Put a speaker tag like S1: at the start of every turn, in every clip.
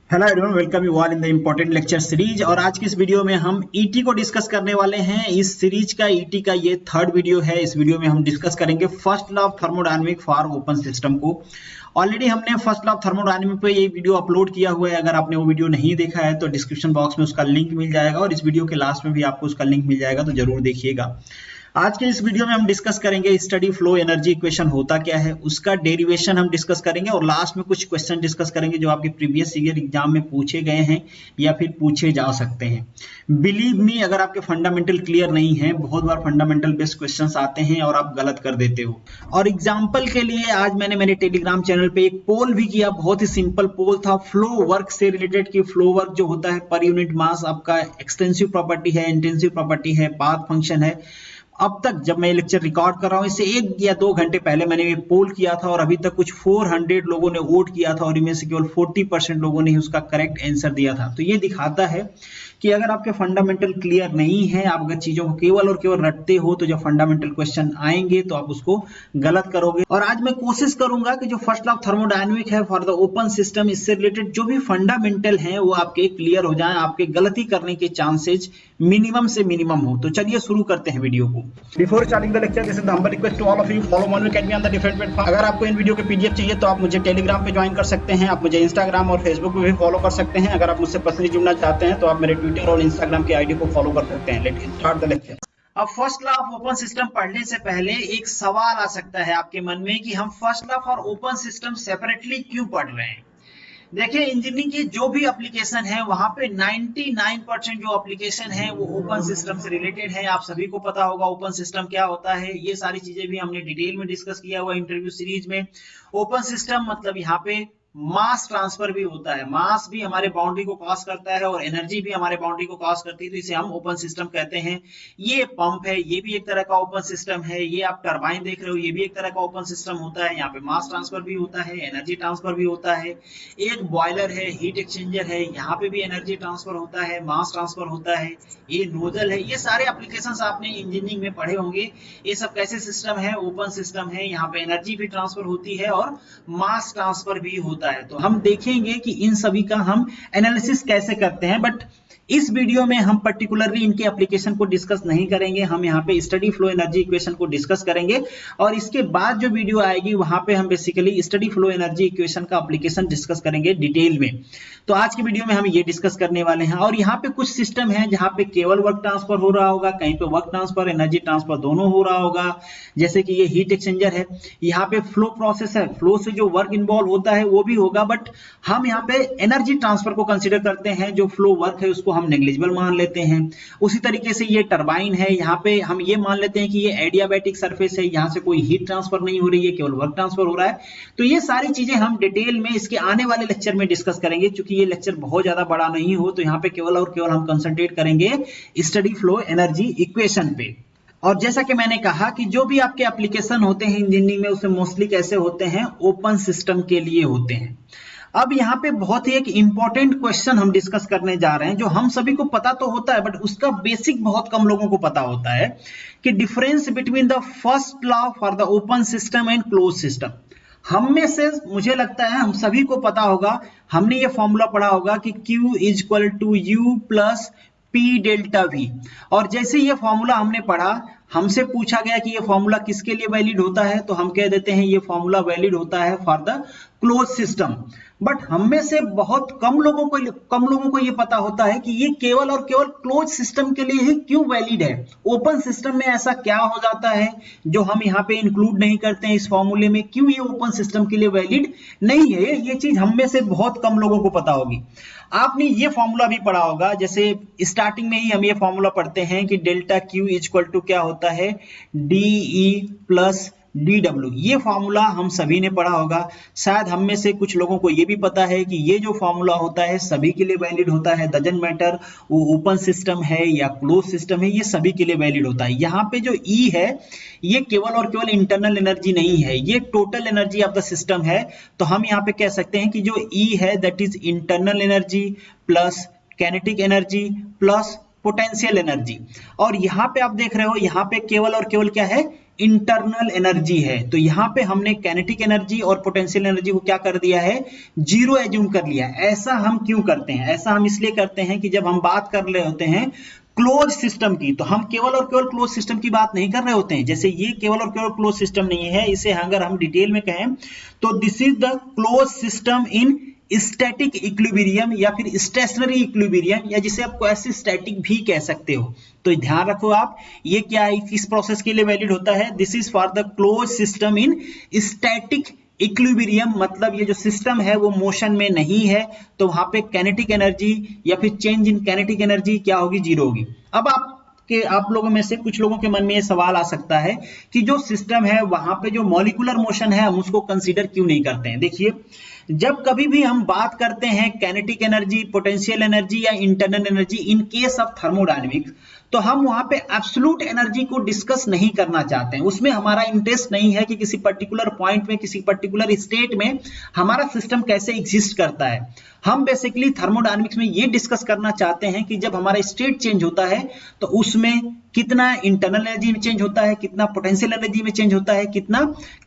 S1: Hello everyone, welcome you all in the important lecture series. और आज की इस वीडियो में हम ईटी को डिस्कस करने वाले हैं। इस सीरीज का ईटी का ये थर्ड वीडियो है। इस वीडियो में हम डिस्कस करेंगे first law of thermodynamic for open system को। ऑलरेडी हमने फर्स्ट लॉ ऑफ थर्मोडायनामिक पे ये वीडियो अपलोड किया हुआ है। अगर आपने वो वीडियो नहीं देखा है तो डिस्क्रिप्शन बॉक्स में उसका लिंक मिल जाएगा और इस वीडियो के लास्ट में भी आपको उसका लिंक मिल जाएगा, तो जरूर देखिएगा। आज के इस वीडियो में हम डिस्कस करेंगे स्टडी फ्लो एनर्जी इक्वेशन होता क्या है, उसका डेरिवेशन हम डिस्कस करेंगे और लास्ट में कुछ क्वेश्चन डिस्कस करेंगे जो आपके प्रीवियस ईयर एग्जाम में पूछे गए हैं या फिर पूछे जा सकते हैं। बिलीव मी, अगर आपके फंडामेंटल क्लियर नहीं है, बहुत बार फंडामेंटल बेस्ड क्वेश्चंस आते हैं और आप गलत कर देते हो। और एग्जाम्पल के लिए आज मैंने मेरे टेलीग्राम चैनल पे एक पोल भी किया। बहुत ही सिंपल पोल था, फ्लो वर्क से रिलेटेड कि फ्लो वर्क जो होता है पर यूनिट मास आपका एक्सटेंसिव प्रॉपर्टी है, इंटेंसिव प्रॉपर्टी है, पाथ फंक्शन है। अब तक जब मैं लेक्चर रिकॉर्ड कर रहा हूं इससे 1 या 2 घंटे पहले मैंने ये पोल किया था और अभी तक कुछ 400 लोगों ने वोट किया था और इनमें से केवल 40% लोगों ने उसका करेक्ट आंसर दिया था। तो ये दिखाता है कि अगर आपके फंडामेंटल क्लियर नहीं है, आप अगर चीजों को केवल और केवल रटते हो तो जब फंडामेंटल क्वेश्चन आएंगे तो आप उसको गलत करोगे। और आज मैं कोशिश करूंगा कि जो फर्स्ट लॉ ऑफ थर्मोडायनामिक है फॉर द ओपन सिस्टम, इससे रिलेटेड जो भी फंडामेंटल है वो आपके क्लियर हो जाए, आपके गलती करने के चांसेज मिनिमम से मिनिमम हो। तो चलिए शुरू करते हैं वीडियो को। Before starting the lecture, this is the humble request to all of you, follow Manu academy on the different platform. अगर आपको इन वीडियो के पीडीएफ चाहिए तो आप मुझे टेलीग्राम पे ज्वाइन कर सकते हैं, आप मुझे इंस्टाग्राम और फेसबुक पे भी फॉलो कर सकते हैं। अगर आप मुझसे पर्सनली जुड़ना चाहते हैं तो आप मेरे ट्विटर और इंस्टाग्राम की आईडी को फॉलो कर सकते हैं। Let's start the lecture. अब first law of open system पढ़ने से पहले एक सवाल आ सकता है आपके मन में कि हम first law for open system separately क्यों पढ़ रहे हैं। देखिए, इंजीनियरिंग की जो भी एप्लीकेशन है वहां पे 99% जो एप्लीकेशन है वो ओपन सिस्टम से रिलेटेड है। आप सभी को पता होगा ओपन सिस्टम क्या होता है, ये सारी चीजें भी हमने डिटेल में डिस्कस किया हुआ इंटरव्यू सीरीज में। ओपन सिस्टम मतलब यहाँ पे मास ट्रांसफर भी होता है, मास भी हमारे बाउंड्री को क्रॉस करता है और एनर्जी भी हमारे बाउंड्री को क्रॉस करती है, तो इसे हम ओपन सिस्टम कहते हैं। ये पंप है, ये भी एक तरह का ओपन सिस्टम है। ये आप टरबाइन देख रहे हो, ये भी एक तरह का ओपन सिस्टम होता है। यहाँ पे मास ट्रांसफर भी होता है, एनर्जी ट्रांसफर भी होता है। एक बॉयलर है, हीट एक्सचेंजर है, यहाँ पे भी एनर्जी ट्रांसफर होता है, मास ट्रांसफर होता है। ये नोजल है। ये सारे एप्लीकेशंस आपने इंजीनियरिंग में पढ़े होंगे। ये सब कैसे सिस्टम है, ओपन सिस्टम है। यहाँ पे एनर्जी भी ट्रांसफर होती है और मास ट्रांसफर भी होता है। तो हम देखेंगे कि इन सभी का हम एनालिसिस कैसे करते हैं, बट इस वीडियो में हम पर्टिकुलरली इनके एप्लीकेशन को डिस्कस नहीं करेंगे। हम यहाँ पे स्टडी फ्लो एनर्जी इक्वेशन को डिस्कस करेंगे और इसके बाद जो वीडियो आएगी वहां पे हम basically study flow energy equation का एप्लीकेशन डिस्कस करेंगे डिटेल में। तो आज की वीडियो में हम ये डिस्कस करने वाले हैं। और यहाँ पे कुछ सिस्टम है जहाँ पे केवल वर्क ट्रांसफर हो रहा होगा, कहीं पे वर्क ट्रांसफर एनर्जी ट्रांसफर दोनों हो रहा होगा। जैसे कि ये हीट एक्सचेंजर है, यहाँ पे फ्लो प्रोसेस है, फ्लो से जो वर्क इन्वॉल्व होता है वो भी होगा, बट हम यहाँ पे एनर्जी ट्रांसफर को कंसिडर करते हैं। जो फ्लो वर्क है उसको हम नेग्लिजिबल मान लेते हैं। उसी तरीके से ये टरबाइन है, यहाँ पे हम ये मान लेते हैं कि ये एडियाबैटिक सरफेस है, यहाँ से कोई हीट ट्रांसफर नहीं हो रही है, केवल वर्क ट्रांसफर हो रहा है। तो ये सारी चीजें हम डिटेल में इसके आने वाले लेक्चर में डिस्कस करेंगे। चूंकि ये लेक्चर बहुत ज्यादा बड़ा नहीं हो तो यहाँ पे केवल और केवल हम कंसंट्रेट करेंगे स्टडी फ्लो एनर्जी इक्वेशन पे। और जैसा कि मैंने कहा कि जो भी आपके एप्लीकेशन होते हैं इंजीनियरिंग में उसे मोस्टली कैसे होते हैं, ओपन सिस्टम के लिए होते हैं। अब यहाँ पे बहुत ही एक इंपॉर्टेंट क्वेश्चन हम डिस्कस करने जा रहे हैं जो हम सभी को पता तो होता है बट उसका बेसिक बहुत कम लोगों को पता होता है कि difference between the first law for the open system and close system. हम में से मुझे लगता है हम सभी को पता होगा, हमने ये फॉर्मूला पढ़ा होगा कि Q is equal to U plus P delta V। और जैसे ये फॉर्मूला हमने पढ़ा, हमसे पूछा गया कि ये फॉर्मूला किसके लिए वैलिड होता है, तो हम कह देते हैं ये फॉर्मूला वैलिड होता है for the close system. But हम में से बहुत कम लोगों को ये पता होता है कि ये केवल और केवल क्लोज सिस्टम के लिए ही क्यों वैलिड है। ओपन सिस्टम में ऐसा क्या हो जाता है जो हम यहाँ पे इंक्लूड नहीं करते हैं इस फॉर्मूले में, क्यों ये ओपन सिस्टम के लिए वैलिड नहीं है। ये चीज हम में से बहुत कम लोगों को पता होगी। आपने ये फॉर्मूला भी पढ़ा होगा, जैसे स्टार्टिंग में ही हम ये फॉर्मूला पढ़ते हैं कि delta Q is equal to क्या होता है, DE प्लस DW। ये फॉर्मूला हम सभी ने पढ़ा होगा। शायद हम में से कुछ लोगों को ये भी पता है कि ये जो फॉर्मूला होता है सभी के लिए वैलिड होता है, डजंट मैटर वो ओपन सिस्टम है या क्लोज सिस्टम है, ये सभी के लिए वैलिड होता है। यहाँ पे जो E है ये केवल और केवल इंटरनल एनर्जी नहीं है, ये total energy of the system है। तो हम यहाँ पे कह सकते हैं कि जो E है that is internal energy plus kinetic energy plus potential energy. और यहाँ पे आप देख रहे हो यहाँ पे केवल और केवल क्या है, इंटरनल एनर्जी है। तो यहाँ पे हमने काइनेटिक एनर्जी और पोटेंशियल एनर्जी को क्या कर दिया है, जीरो एज्यूम कर लिया। ऐसा हम क्यों करते हैं, ऐसा हम इसलिए करते हैं कि जब हम बात कर रहे होते हैं क्लोज सिस्टम की, तो हम केवल और केवल क्लोज सिस्टम की बात नहीं कर रहे होते हैं। जैसे ये केवल और केवल क्लोज सिस्टम नहीं है, इसे अगर हम डिटेल में कहें तो this is the close system in static equilibrium या फिर स्टेशनरी इक्विलिब्रियम, या जिसे आप क्वासी स्टैटिक भी कह सकते हो। तो ध्यान रखो आप, ये क्या है, किस प्रोसेस के लिए वैलिड होता है, this is for the close system in static equilibrium, मतलब ये जो सिस्टम है वो मोशन में नहीं है, तो वहां पे काइनेटिक एनर्जी या फिर चेंज इन काइनेटिक एनर्जी क्या होगी, जीरो होगी। अब आप लोगों में से कुछ लोगों के मन में ये सवाल आ सकता है कि जो सिस्टम है वहां पे जो मॉलिक्यूलर मोशन है हम उसको कंसीडर क्यों नहीं करते हैं। देखिए, जब कभी भी हम बात करते हैं काइनेटिक एनर्जी, पोटेंशियल एनर्जी या internal energy in case of thermodynamics, तो हम वहां पे एब्सोल्यूट एनर्जी को डिस्कस नहीं करना चाहते हैं। उसमें हमारा इंटरेस्ट नहीं है कि किसी पर्टिकुलर पॉइंट में, किसी पर्टिकुलर स्टेट में हमारा सिस्टम कैसे एग्जिस्ट करता है। हम बेसिकली थर्मोडायनेमिक्स में ये डिस्कस करना चाहते हैं कि जब हमारा स्टेट चेंज होता है तो उसमें कितना इंटरनल एनर्जी में चेंज होता है, कितना पोटेंशियल एनर्जी में चेंज होता है, कितना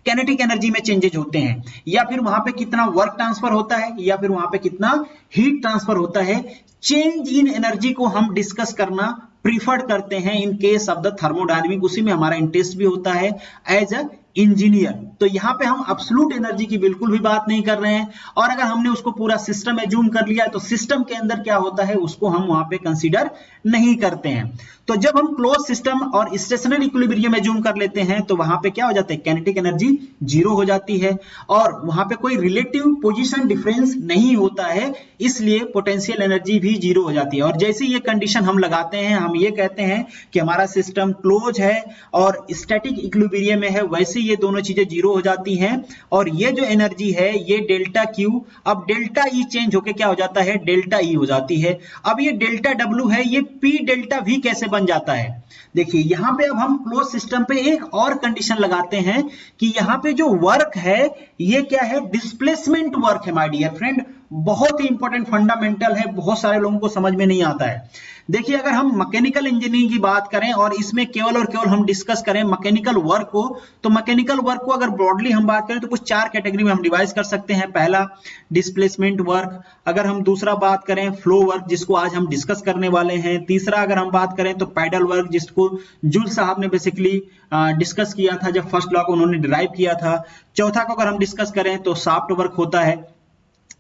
S1: काइनेटिक एनर्जी में चेंजेज होते हैं, या फिर वहां पे कितना वर्क ट्रांसफर होता है, या फिर वहां पे कितना हीट ट्रांसफर होता है। चेंज इन एनर्जी को हम डिस्कस करना प्रीफर्ड करते हैं इन केस ऑफ द थर्मोडायनेमिक, उसी में हमारा इंटरेस्ट भी होता है एज अ इंजीनियर। तो यहाँ पे हम एब्सोल्यूट एनर्जी की बिल्कुल भी बात नहीं कर रहे हैं, और अगर हमने उसको पूरा सिस्टम एज्यूम कर लिया तो सिस्टम के अंदर क्या होता है उसको हम वहां पे कंसीडर नहीं करते हैं। तो जब हम क्लोज सिस्टम और स्टेशनरी इक्विलिब्रियम एज्यूम कर लेते हैं तो वहां पे क्या हो जाता है, काइनेटिक एनर्जी जीरो हो जाती है, और वहां पे कोई रिलेटिव पोजीशन डिफरेंस नहीं होता है, इसलिए पोटेंशियल एनर्जी भी जीरो हो जाती है। और जैसे ये कंडीशन हम लगाते हैं, हम ये कहते हैं कि हमारा सिस्टम क्लोज है और स्टैटिक इक्विलिब्रियम में है, वैसे ये दोनों चीजें जीरो हो जाती हैं, और ये जो एनर्जी है ये डेल्टा क्यू, अब डेल्टा ई चेंज होके क्या हो जाता है, डेल्टा ई हो जाती है। अब ये डेल्टा डब्ल्यू है, ये पी डेल्टा वी कैसे बन जाता है। देखिए यहां पे अब हम क्लोज सिस्टम पे एक और कंडीशन लगाते हैं कि यहां पे जो वर्क है ये क्या है, डिस्प्लेसमेंट वर्क है माय डियर फ्रेंड। बहुत ही इंपॉर्टेंट फंडामेंटल है, बहुत सारे लोगों को समझ में नहीं आता है। देखिए, अगर हम मैकेनिकल इंजीनियरिंग की बात करें और इसमें केवल और केवल हम डिस्कस करें मैकेनिकल वर्क को, तो मैकेनिकल वर्क को अगर ब्रॉडली हम बात करें तो कुछ चार कैटेगरी में हम डिवाइड कर सकते हैं। पहला डिस्प्लेसमेंट वर्क, अगर हम दूसरा बात करें फ्लो वर्क जिसको आज हम डिस्कस करने वाले हैं, तीसरा अगर हम बात करें तो पैडल वर्क जिसको जूल साहब ने बेसिकली डिस्कस किया था जब फर्स्ट लॉ को उन्होंने डिराइव किया था, चौथा को अगर हम डिस्कस करें तो सॉफ्ट वर्क होता है।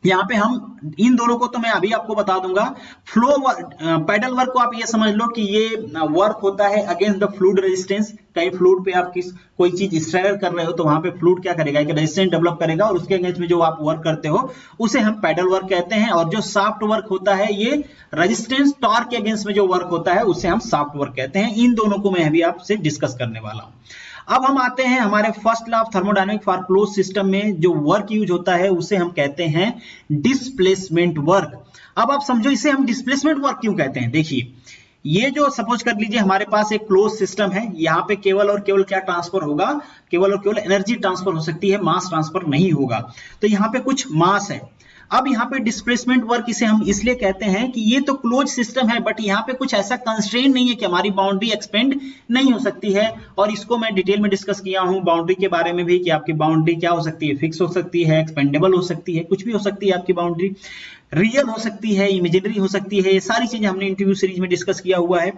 S1: यहाँ पे हम इन दोनों को तो मैं अभी आपको बता दूंगा। फ्लो पैडल वर्क को आप ये समझ लो कि ये वर्क होता है अगेंस्ट द फ्लूइड रेजिस्टेंस। कहीं फ्लूइड पे आप कोई चीज स्ट्रगल कर रहे हो तो वहां पे फ्लूइड क्या करेगा, एक रेजिस्टेंस डेवलप करेगा और उसके अगेंस्ट में जो आप वर्क करते हो उसे हम पैडल वर्क कहते हैं। और जो सॉफ्ट वर्क होता है ये रेजिस्टेंस टॉर्क के अगेंस्ट में जो वर्क होता है उसे हम सॉफ्ट वर्क कहते हैं। इन दोनों को मैं अभी आपसे डिस्कस करने वाला हूं। अब हम आते हैं हमारे first law of thermodynamic for close system में जो वर्क यूज होता है उसे हम कहते हैं डिस्प्लेसमेंट वर्क। अब आप समझो इसे हम डिस्प्लेसमेंट वर्क क्यों कहते हैं। देखिए, ये जो सपोज कर लीजिए हमारे पास एक क्लोज सिस्टम है, यहाँ पे केवल और केवल क्या ट्रांसफर होगा, केवल और केवल एनर्जी ट्रांसफर हो सकती है, मास ट्रांसफर नहीं होगा। तो यहाँ पे कुछ मास है। अब यहाँ पे डिस्प्लेसमेंट वर्क इसे हम इसलिए कहते हैं कि ये तो क्लोज सिस्टम है बट यहाँ पे कुछ ऐसा कंस्ट्रेंट नहीं है कि हमारी बाउंड्री एक्सपेंड नहीं हो सकती है। और इसको मैं डिटेल में डिस्कस किया हूँ बाउंड्री के बारे में भी कि आपकी बाउंड्री क्या हो सकती है, फिक्स हो सकती है, एक्सपेंडेबल हो सकती है, कुछ भी हो सकती है आपकी बाउंड्री, रियल हो सकती है, इमेजिनरी हो सकती है। ये सारी चीजें हमने इंटरव्यू सीरीज में डिस्कस किया हुआ है।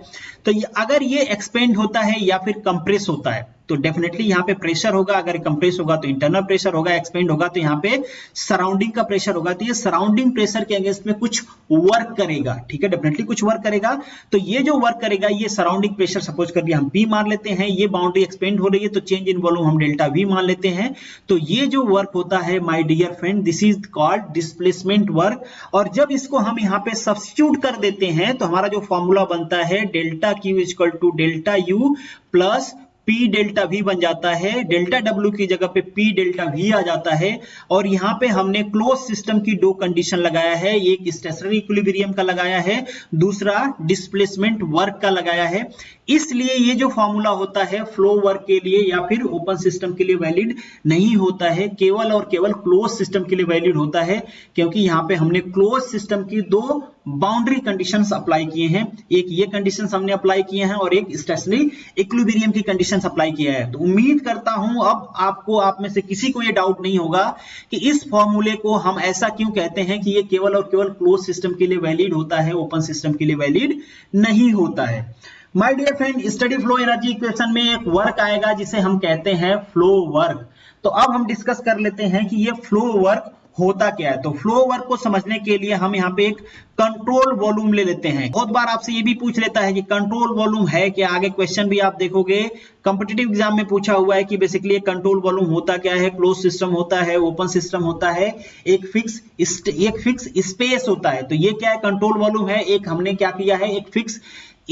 S1: तो अगर ये एक्सपेंड होता है या फिर कंप्रेस होता है तो डेफिनेटली यहाँ पे प्रेशर होगा। अगर कंप्रेस होगा तो इंटरनल प्रेशर होगा, एक्सपेंड होगा तो यहाँ पे सराउंडिंग का प्रेशर होगा। तो ये सराउंडिंग प्रेशर के अगेंस्ट में कुछ वर्क करेगा, ठीक है, डेफिनेटली कुछ वर्क करेगा। तो ये जो वर्क करेगा ये सराउंडिंग प्रेशर सपोज कर लिया हम P मान लेते हैं, ये बाउंड्री एक्सपेंड हो रही है तो चेंज इन वॉल्यूम हम डेल्टा V मान लेते हैं। तो ये जो वर्क होता है my dear friend this is called displacement work. और जब इसको हम यहाँ पे सब्स्टिट्यूट कर देते हैं तो हमारा जो फॉर्मूला बनता है delta Q equal to delta U plus P delta V बन जाता है। डेल्टा W की जगह पे P डेल्टा V आ जाता है। और यहाँ पे हमने क्लोज सिस्टम की दो कंडीशन लगाया है, एक स्टेशनरी इक्विलिब्रियम का लगाया है, दूसरा डिस्प्लेसमेंट वर्क का लगाया है। इसलिए ये जो फॉर्मूला होता है फ्लो वर्क के लिए या फिर ओपन सिस्टम के लिए वैलिड नहीं होता है, केवल और केवल क्लोज सिस्टम के लिए वैलिड होता है, क्योंकि यहाँ पे हमने क्लोज सिस्टम की दो बाउंड्री कंडीशंस अप्लाई किए हैं। एक ये कंडीशंस हमने अप्लाई किए हैं और एक स्टेशनरी इक्विलिब्रियम की कंडीशन कंडीशंस अप्लाई किया है। तो उम्मीद करता हूं अब आपको, आप में से किसी को ये डाउट नहीं होगा कि इस फॉर्मूले को हम ऐसा क्यों कहते हैं कि ये केवल और केवल क्लोज सिस्टम के लिए वैलिड होता है, ओपन सिस्टम के लिए वैलिड नहीं होता है। My dear friend, study flow energy equation में एक वर्क आएगा जिसे हम कहते हैं फ्लो वर्क। तो अब हम डिस्कस कर लेते हैं कि ये फ्लो वर्क होता क्या है। तो फ्लो वर्क को समझने के लिए हम यहाँ पे एक कंट्रोल वॉल्यूम ले लेते हैं। बहुत बार आपसे ये भी पूछ लेता है कि कंट्रोल वॉल्यूम है क्या, आगे क्वेश्चन भी आप देखोगे कॉम्पिटिटिव एग्जाम में पूछा हुआ है कि बेसिकली कंट्रोल वॉल्यूम होता क्या है, क्लोज सिस्टम होता है, ओपन सिस्टम होता है, एक फिक्स स्पेस होता है। तो ये क्या है, कंट्रोल वॉल्यूम है। एक हमने क्या किया है, एक फिक्स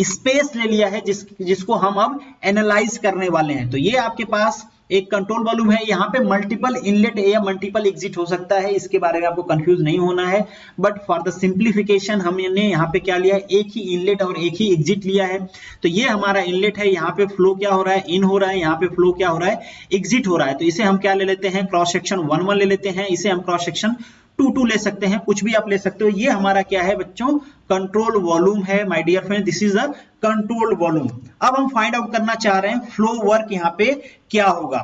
S1: स्पेस ले लिया है जिसको हम अब एनालाइज करने वाले हैं। तो ये आपके पास एक कंट्रोल वॉल्यूम है। यहाँ पे मल्टीपल इनलेट या मल्टीपल एग्जिट हो सकता है, इसके बारे में आपको कंफ्यूज नहीं होना है। बट फॉर द सिंप्लीफिकेशन हमने यहाँ पे क्या लिया है, एक ही इनलेट और एक ही एग्जिट लिया है। तो ये हमारा इनलेट है, यहाँ पे फ्लो क्या हो रहा है, इन हो रहा है, यहाँ पे फ्लो क्या हो रहा है, एग्जिट हो रहा है। तो इसे हम क्या ले लेते हैं, क्रॉस सेक्शन 1 ले लेते हैं, इसे हम क्रॉस सेक्शन 2 ले सकते हैं, कुछ भी आप ले सकते हो। ये हमारा क्या है बच्चों, कंट्रोल वॉल्यूम है। My dear friend, this is a control volume. अब हम फाइंड आउट करना चाह रहे हैं फ्लो वर्क यहाँ पे क्या होगा।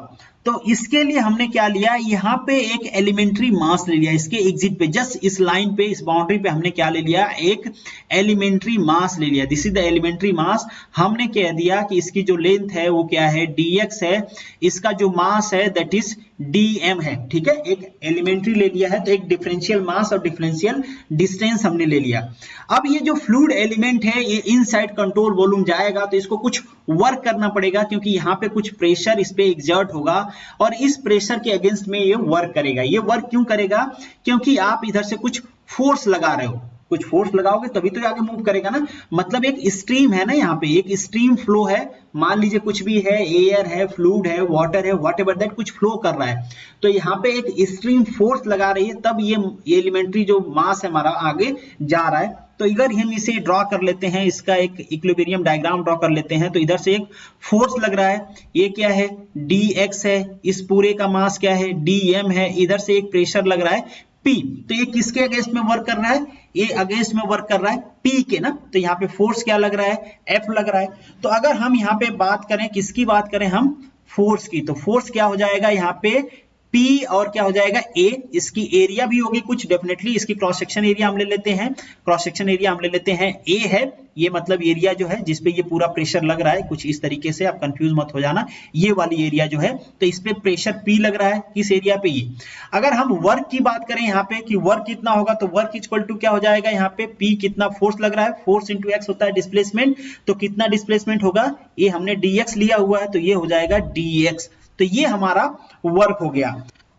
S1: तो इसके लिए हमने क्या लिया, यहाँ पे एक एलिमेंट्री मास ले लिया, इसके एग्जिट पे, जस्ट इस लाइन पे, इस बाउंड्री पे हमने क्या ले लिया, एक एलिमेंट्री मास ले लिया। दिस इज द एलिमेंट्री मास। हमने कह दिया कि इसकी जो लेंथ है वो क्या है, dx है, इसका जो मास है दैट इज dm है। ठीक है, एक एलिमेंट्री ले लिया है तो एक डिफरेंशियल मास और डिफरेंशियल डिस्टेंस हमने ले लिया। अब ये जो फ्लूइड एलिमेंट है ये इनसाइड कंट्रोल वॉल्यूम जाएगा, तो इसको कुछ वर्क करना पड़ेगा क्योंकि यहाँ पे कुछ प्रेशर इस पे एग्जर्ट होगा और इस प्रेशर के अगेंस्ट में ये वर्क करेगा। ये वर्क क्यों करेगा, क्योंकि आप इधर से कुछ फोर्स लगा रहे हो, कुछ फोर्स लगाओगे तभी तो आगे मूव करेगा ना। मतलब एक स्ट्रीम है ना, यहाँ पे एक स्ट्रीम फ्लो है, मान लीजिए कुछ भी है, एयर है, फ्लूइड है, वाटर है, व्हाटएवर दैट, कुछ फ्लो कर रहा है। तो यहाँ पे एक स्ट्रीम फोर्स लगा रही है, तब ये एलिमेंट्री जो मास है हमारा आगे जा रहा है। तो इधर हम इसे ड्रॉ कर लेते हैं, इसका एक इक्विलिब्रियम डायग्राम ड्रॉ कर लेते हैं। तो इधर से एक फोर्स लग रहा है, ये क्या है, dx है, इस पूरे का मास क्या है, dm है, इधर से एक प्रेशर लग रहा है P। तो ये किसके अगेंस्ट में वर्क कर रहा है, ये अगेंस्ट में वर्क कर रहा है P के ना। तो यहाँ पे फोर्स क्या लग रहा है, F लग रहा है। तो अगर हम यहाँ पे बात करें, किसकी बात करें हम, फोर्स की, तो फोर्स क्या हो जाएगा यहाँ पे P और क्या हो जाएगा A। इसकी एरिया भी होगी कुछ, डेफिनेटली इसकी क्रॉस सेक्शन एरिया हम ले लेते हैं, क्रॉस सेक्शन एरिया हम ले लेते हैं A है, ये मतलब एरिया जो है जिसपे ये पूरा प्रेशर लग रहा है, कुछ इस तरीके से, आप कंफ्यूज मत हो जाना, ये वाली एरिया जो है, तो इस पे प्रेशर P लग रहा है, किस एरिया पे, ये। अगर हम वर्क की बात करें यहाँ पे कि वर्क कितना होगा, तो वर्क इक्वल टू क्या हो जाएगा, यहाँ पे P कितना फोर्स लग रहा है, फोर्स इंटू x होता है डिस्प्लेसमेंट, तो कितना डिस्प्लेसमेंट होगा, ये हमने dx लिया हुआ है तो ये हो जाएगा dx। तो ये हमारा वर्क हो गया।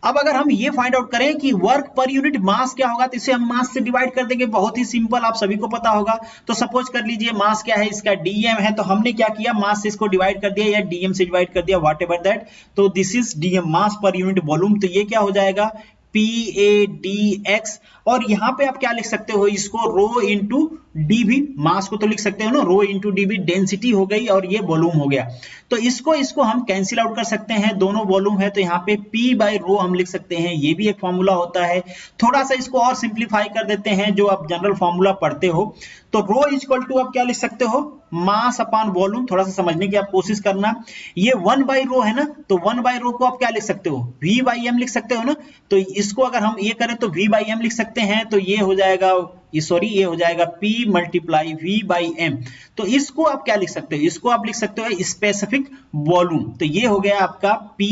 S1: अब अगर हम ये फाइंड आउट करें कि वर्क पर यूनिट मास क्या होगा, तो इसे हम मास से डिवाइड कर देंगे, बहुत ही सिंपल, आप सभी को पता होगा। तो सपोज कर लीजिए मास क्या है, इसका dm है, तो हमने क्या किया, मास से इसको डिवाइड कर दिया या dm से डिवाइड कर दिया, व्हाटएवर दैट। तो this is dm, mass per unit volume. तो ये क्या हो जाएगा, PADX। और यहाँ पे आप क्या लिख सकते हो, इसको रो इंटू डी भी, मास को तो लिख सकते हो ना, रो इंटू डी भी, डेंसिटी हो गई और ये वॉल्यूम हो गया। तो इसको हम कैंसिल आउट कर सकते हैं, दोनों वॉल्यूम है तो यहाँ पे P बाई रो हम लिख सकते हैं, ये भी एक फॉर्मूला होता है। थोड़ा सा इसको और सिंप्लीफाई कर देते हैं, जो आप जनरल फॉर्मूला पढ़ते हो, तो रो इक्वल टू आप क्या लिख सकते हो, मास अपॉन वॉल्यूम। थोड़ा सा समझने की आप कोशिश करना, ये 1 बाई रो है ना, तो 1 बाई रो को आप क्या लिख सकते हो, V बाई M लिख सकते हो ना। तो इसको अगर हम ये करें तो V बाई M लिख सकते हैं, तो ये हो जाएगा, ये हो जाएगा P multiply V by M। तो इसको आप क्या लिख सकते हो, इसको आप लिख सकते हो स्पेसिफिक वॉल्यूम। तो ये हो गया आपका P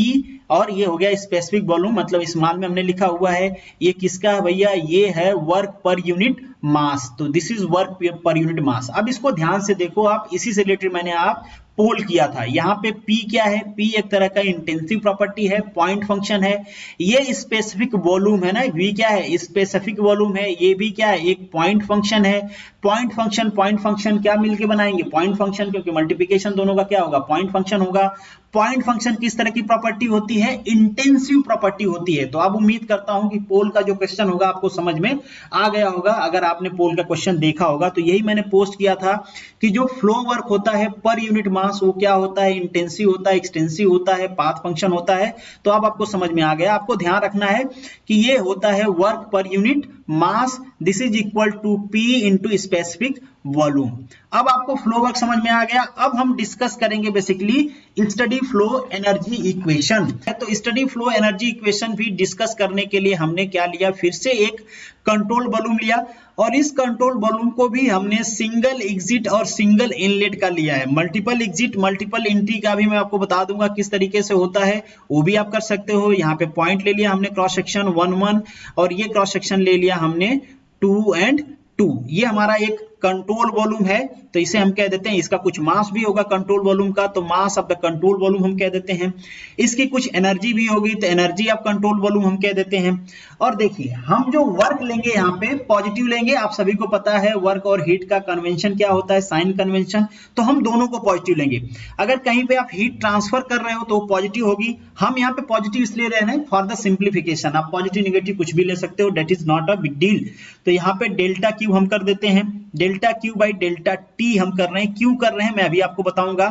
S1: और ये हो गया स्पेसिफिक वॉल्यूम, मतलब इस मान में हमने लिखा हुआ है, ये किसका है भैया, ये है वर्क पर यूनिट मास। तो this is work per unit mass. अब इसको ध्यान से देखो आप, इसी से रिलेटेड मैंने आप पोल किया था। यहाँ पे P क्या है, P एक तरह का इंटेंसिव प्रॉपर्टी है, पॉइंट फंक्शन है। ये स्पेसिफिक वॉल्यूम है ना, V क्या है, स्पेसिफिक वॉल्यूम है। ये भी क्या है, एक पॉइंट फंक्शन है। पॉइंट फंक्शन क्या मिलके बनाएंगे, पॉइंट फंक्शन, क्योंकि मल्टीप्लिकेशन दोनों का क्या होगा, पॉइंट फंक्शन होगा। पॉइंट फंक्शन किस तरह की प्रॉपर्टी होती है, इंटेंसिव प्रॉपर्टी होती है। तो अब उम्मीद करता हूं कि पोल का जो क्वेश्चन होगा आपको समझ में आ गया होगा। अगर आपने पोल का क्वेश्चन देखा होगा तो यही मैंने पोस्ट किया था कि जो फ्लो वर्क होता है पर यूनिट मास, वो क्या होता है, इंटेंसिव होता है, एक्सटेंसिव होता है, पाथ फंक्शन होता है। तो अब आपको समझ में आ गया। आपको ध्यान रखना है कि ये होता है work per unit mass, this is equal to P into specific volume. अब आपको फ्लो वर्क समझ में आ गया। अब हम डिस्कस करेंगे basically study flow energy equation. तो स्टडी फ्लो एनर्जी इक्वेशन भी डिस्कस करने के लिए हमने क्या लिया, फिर से एक कंट्रोल वॉल्यूम लिया, और इस कंट्रोल वॉल्यूम को भी हमने सिंगल एग्जिट और सिंगल इनलेट का लिया है। मल्टीपल एग्जिट मल्टीपल एंट्री का भी मैं आपको बता दूंगा किस तरीके से होता है, वो भी आप कर सकते हो। यहाँ पे पॉइंट ले लिया हमने क्रॉस सेक्शन 1 1, और ये क्रॉस सेक्शन ले लिया हमने 2 and 2। ये हमारा एक कंट्रोल वॉल्यूम है, तो इसे हम कह देते हैं, इसका कुछ मास भी होगा कंट्रोल वॉल्यूम का, तो mass of the control volume हम कह देते हैं। इसकी कुछ एनर्जी भी होगी, तो एनर्जी ऑफ कंट्रोल वॉल्यूम हम कह देते हैं। और देखिए हम जो वर्क लेंगे यहाँ पे पॉजिटिव लेंगे। आप सभी को पता है वर्क और हीट का कन्वेंशन क्या होता है, साइन कन्वेंशन, तो हम दोनों को पॉजिटिव लेंगे। अगर कहीं पे आप हीट ट्रांसफर कर रहे हो तो पॉजिटिव होगी। हम यहाँ पे पॉजिटिव इसलिए ले रहे हैं फॉर द सिंप्लीफिकेशन। आप पॉजिटिव निगेटिव कुछ भी ले सकते हो, that is not a big deal. तो यहाँ पे डेल्टा क्यू हम कर देते हैं, delta q by delta T हम कर रहे हैं। क्यों कर रहे हैं मैं अभी आपको बताऊंगा।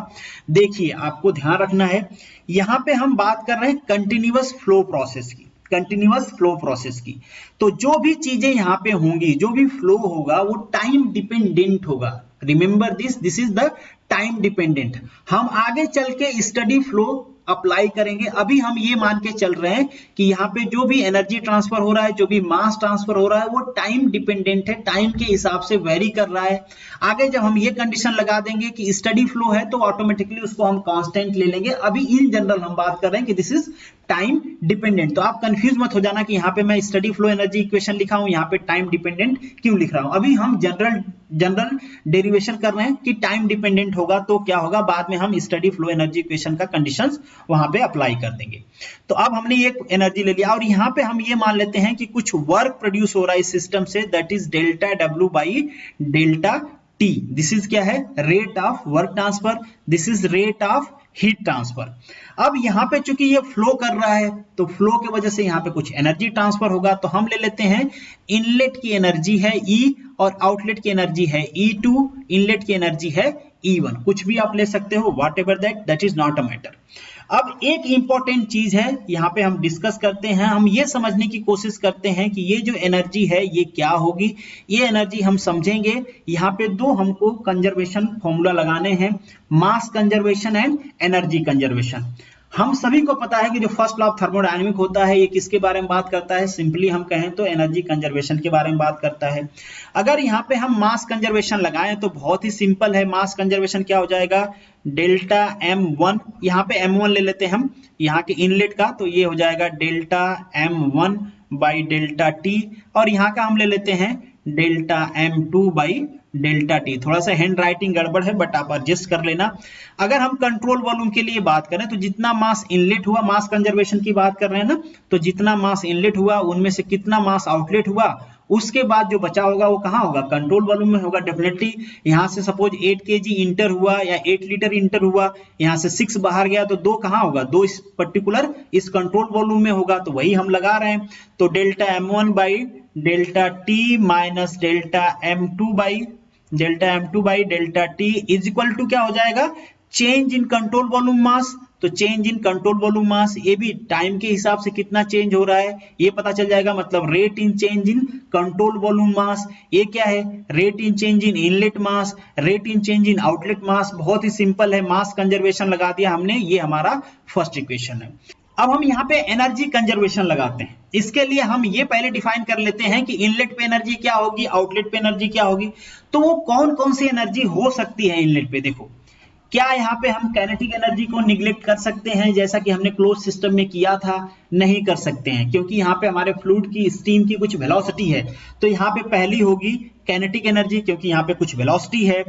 S1: देखिए आपको ध्यान रखना है, यहाँ पे हम बात कर रहे हैं कंटिन्यूअस फ्लो प्रोसेस की, कंटिन्यूअस फ्लो प्रोसेस की। तो जो भी चीजें यहाँ पे होंगी, जो भी फ्लो होगा वो टाइम डिपेंडेंट होगा। Remember this is the time dependent. हम आगे चल के स्टडी फ्लो अप्लाई करेंगे। अभी हम ये मान के चल रहे हैं कि यहाँ पे जो भी एनर्जी ट्रांसफर हो रहा है, जो भी मास ट्रांसफर हो रहा है, वो टाइम डिपेंडेंट है, टाइम के हिसाब से वेरी कर रहा है। आगे जब हम ये कंडीशन लगा देंगे कि स्टडी फ्लो है, तो ऑटोमेटिकली उसको हम कांस्टेंट ले लेंगे। अभी इन जनरल हम बात कर रहे हैं कि दिस इज टाइम डिपेंडेंट। तो आप कंफ्यूज मत हो जाना कि यहाँ पे मैं स्टडी फ्लो एनर्जी इक्वेशन लिखा हूं, यहाँ पे टाइम डिपेंडेंट क्यों लिख रहा हूं। अभी हम जनरल डेरिवेशन कर रहे हैं कि टाइम डिपेंडेंट होगा तो क्या होगा, बाद में हम स्टडी फ्लो एनर्जी इक्वेशन का कंडीशंस वहां पे अप्लाई कर देंगे। तो अब हमने ये एनर्जी ले लिया, और यहाँ पे हम ये मान लेते हैं कि कुछ वर्क प्रोड्यूस हो रहा है इस सिस्टम से, दैट इज डेल्टा डब्ल्यू by delta T. This is क्या है, rate of work transfer, this is rate of heat transfer. अब यहाँ पे चूंकि ये फ्लो कर रहा है, तो फ्लो की वजह से यहाँ पे कुछ एनर्जी ट्रांसफर होगा। तो हम ले लेते हैं इनलेट की एनर्जी है E, और आउटलेट की एनर्जी है E2, इनलेट की एनर्जी है E1। कुछ भी आप ले सकते हो, what ever that is not a matter. अब एक इंपॉर्टेंट चीज है यहाँ पे हम डिस्कस करते हैं, हम ये समझने की कोशिश करते हैं कि ये जो एनर्जी है ये क्या होगी। ये एनर्जी हम समझेंगे। यहाँ पे दो हमको कंजर्वेशन फॉर्मूला लगाने हैं, mass conservation and energy conservation. हम सभी को पता है कि जो फर्स्ट लॉ ऑफ थर्मोडायनेमिक होता है, ये किसके बारे में बात करता है, सिंपली हम कहें तो एनर्जी कंजर्वेशन के बारे में बात करता है। अगर यहाँ पे हम मास कंजर्वेशन लगाएं तो बहुत ही सिंपल है। मास कंजर्वेशन क्या हो जाएगा, डेल्टा M1, यहाँ पे M1 ले लेते हैं हम यहाँ के इनलेट का, तो ये हो जाएगा delta M1 by delta T, और यहाँ का हम ले लेते हैं delta M2 by delta T. थोड़ा सा हैंड राइटिंग गड़बड़ है, बट आप एडजस्ट कर लेना। अगर हम कंट्रोल वॉल्यूम के लिए बात करें तो जितना मास इनलेट हुआ, मास कंजर्वेशन की बात कर रहे हैं ना, तो जितना मास इनलेट हुआ उनमें से कितना मास आउटलेट हुआ, उसके बाद जो बचा होगा वो कहाँ होगा, कंट्रोल वॉल्यूम में होगा डेफिनेटली। यहाँ से सपोज 8 kg इंटर हुआ या 8 लीटर इंटर हुआ, यहाँ से 6 बाहर गया, तो 2 कहाँ होगा, 2 इस पर्टिकुलर इस कंट्रोल वॉल्यूम में होगा, तो वही हम लगा रहे हैं। तो delta M1 by delta T minus delta M2 by delta T is equal to क्या हो जाएगा, change in control volume mass. तो change in control volume mass, ये भी टाइम के हिसाब से कितना चेंज हो रहा है ये पता चल जाएगा, मतलब rate in change in control volume mass. ये क्या है, rate in change in inlet mass, rate in change in outlet mass. बहुत ही सिंपल है, मास कंजर्वेशन लगा दिया हमने, ये हमारा फर्स्ट इक्वेशन है। अब हम यहाँ पे एनर्जी कंजर्वेशन लगाते हैं। इसके लिए हम ये पहले डिफाइन कर लेते हैं कि इनलेट पे एनर्जी क्या होगी, आउटलेट पे एनर्जी क्या होगी। तो वो कौन कौन सी एनर्जी हो सकती है इनलेट पे। देखो, क्या यहाँ पे हम काइनेटिक एनर्जी को निग्लेक्ट कर सकते हैं जैसा कि हमने क्लोज सिस्टम में किया था? नहीं कर सकते हैं, क्योंकि यहाँ पे हमारे फ्लूइड की स्टीम की कुछ वेलोसिटी है। तो यहाँ पे पहली होगी काइनेटिक एनर्जी, क्योंकि यहाँ पे कुछ वेलोसिटी है।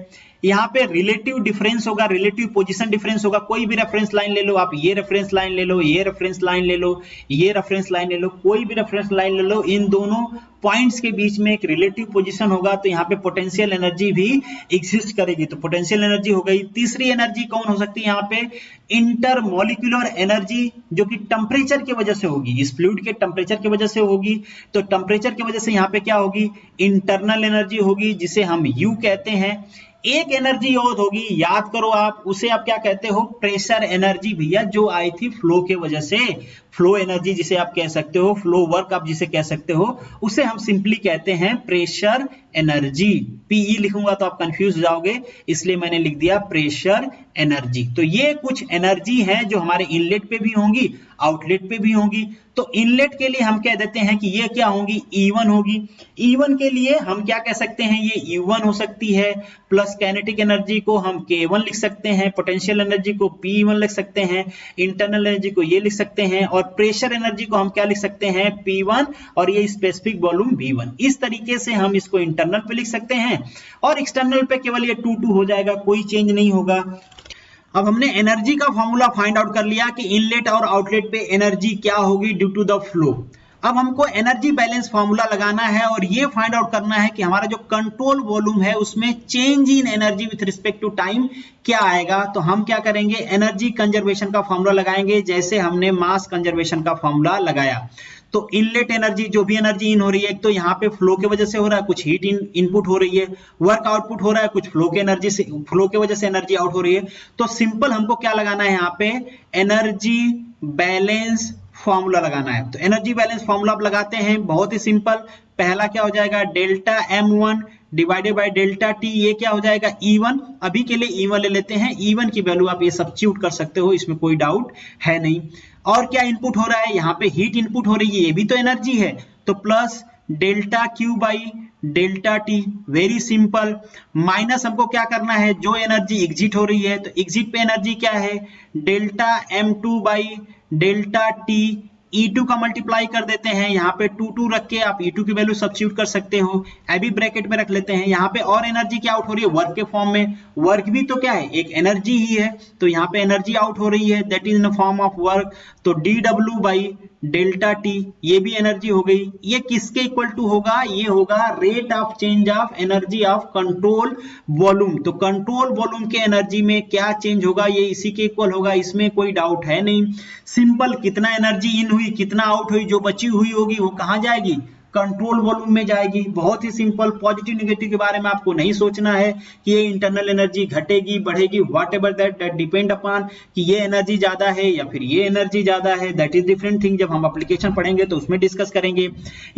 S1: यहाँ पे रिलेटिव डिफरेंस होगा, रिलेटिव पोजीशन डिफरेंस होगा। कोई भी रेफरेंस लाइन ले लो आप, ये रेफरेंस लाइन ले लो, ये रेफरेंस लाइन ले लो, ये रेफरेंस लाइन ले लो, कोई भी रेफरेंस लाइन ले लो, इन दोनों पॉइंट्स के बीच में एक रिलेटिव पोजीशन होगा। तो यहाँ पे पोटेंशियल एनर्जी भी एग्जिस्ट करेगी, तो पोटेंशियल एनर्जी हो गई। तीसरी एनर्जी कौन हो सकती है यहाँ पे, इंटरमॉलिक्यूलर एनर्जी, जो कि टेम्परेचर की वजह से होगी, इस फ्लूइड के टेम्परेचर की वजह से होगी। तो टेम्परेचर की वजह से यहाँ पे क्या होगी, इंटरनल एनर्जी होगी, जिसे हम U कहते हैं। एक एनर्जी और होगी, याद करो आप, उसे आप क्या कहते हो, प्रेशर एनर्जी भैया, जो आई थी फ्लो के वजह से। फ्लो एनर्जी जिसे आप कह सकते हो, फ्लो वर्क आप जिसे कह सकते हो, उसे हम सिंपली कहते हैं प्रेशर एनर्जी। पीई लिखूंगा तो आप कंफ्यूज हो जाओगे, इसलिए मैंने लिख दिया प्रेशर एनर्जी। तो ये कुछ एनर्जी है जो हमारे इनलेट पे भी होंगी, आउटलेट पे भी होंगी। तो इनलेट के लिए हम कह देते हैं कि ये क्या होंगी, E1 होगी। E1 के लिए हम क्या कह सकते हैं, ये U1 हो सकती है, प्लस काइनेटिक एनर्जी को हम K1 लिख सकते हैं, पोटेंशियल एनर्जी को P1 लिख सकते हैं, इंटरनल एनर्जी को ये लिख सकते हैं, और प्रेशर एनर्जी को हम क्या लिख सकते हैं, P1, और ये स्पेसिफिक वॉल्यूम V1। इस तरीके से हम इसको इंटरनल पे लिख सकते हैं, और एक्सटर्नल पे केवल ये 2 हो जाएगा, कोई चेंज नहीं होगा। अब हमने एनर्जी का फॉर्मूला फाइंड आउट कर लिया कि इनलेट और आउटलेट पे एनर्जी क्या होगी ड्यू टू द फ्लो। अब हमको एनर्जी बैलेंस फॉर्मूला लगाना है और ये फाइंड आउट करना है कि हमारा जो कंट्रोल वॉल्यूम है उसमें change in energy with respect to time क्या आएगा। तो हम क्या करेंगे, एनर्जी कंजर्वेशन का फॉर्मूला लगाएंगे, जैसे हमने मास कंजर्वेशन का फॉर्मूला लगाया। तो इनलेट एनर्जी, जो भी एनर्जी इन हो रही है, एक तो यहाँ पे फ्लो के वजह से हो रहा है, कुछ हीट इनपुट हो रही है, वर्क आउटपुट हो रहा है, कुछ फ्लो के एनर्जी से, फ्लो के वजह से एनर्जी आउट हो रही है। तो सिंपल हमको क्या लगाना है यहाँ पे, एनर्जी बैलेंस फॉर्मूला लगाना है। तो एनर्जी बैलेंस फॉर्मूला आप लगाते हैं, बहुत ही सिंपल। पहला क्या हो जाएगा, delta M1 divided by delta T, ये क्या हो जाएगा, E1। अभी के लिए E1 ले लेते हैं, E1 की वैल्यू आप ये सब्स्टिट्यूट कर सकते हो, इसमें कोई डाउट है नहीं। और क्या इनपुट हो रहा है, यहाँ पे हीट इनपुट हो रही है, ये भी तो एनर्जी है, तो plus delta Q by delta T, very simple. Minus हमको क्या करना है, जो एनर्जी एग्जिट हो रही है, तो एग्जिट पे एनर्जी क्या है, delta M2 by delta T, E2 का मल्टीप्लाई कर देते हैं, यहाँ पे 2 रख के आप E2 की वैल्यू सब्स्टिट्यूट कर सकते हो, अभी ब्रैकेट में रख लेते हैं। यहाँ पे और एनर्जी क्या आउट हो रही है, वर्क के फॉर्म में। वर्क भी तो क्या है, एक एनर्जी ही है, तो यहाँ पे एनर्जी आउट हो रही है, that is in form of work. तो dW बाई डेल्टा T, ये भी एनर्जी हो गई। ये किसके इक्वल टू होगा, ये होगा rate of change of energy of control volume. तो कंट्रोल वॉल्यूम के एनर्जी में क्या चेंज होगा, ये इसी के इक्वल होगा, इसमें कोई डाउट है नहीं। सिंपल, कितना एनर्जी इन हुई, कितना आउट हुई, जो बची हुई होगी वो कहां जाएगी, कंट्रोल वॉल्यूम में जाएगी। बहुत ही सिंपल। पॉजिटिव नेगेटिव के बारे में आपको नहीं सोचना है कि ये इंटरनल एनर्जी घटेगी बढ़ेगी, what ever that depend upon कि ये एनर्जी ज्यादा है या फिर ये एनर्जी ज्यादा है, दैट इज डिफरेंट थिंग। जब हम एप्लीकेशन पढ़ेंगे तो उसमें डिस्कस करेंगे।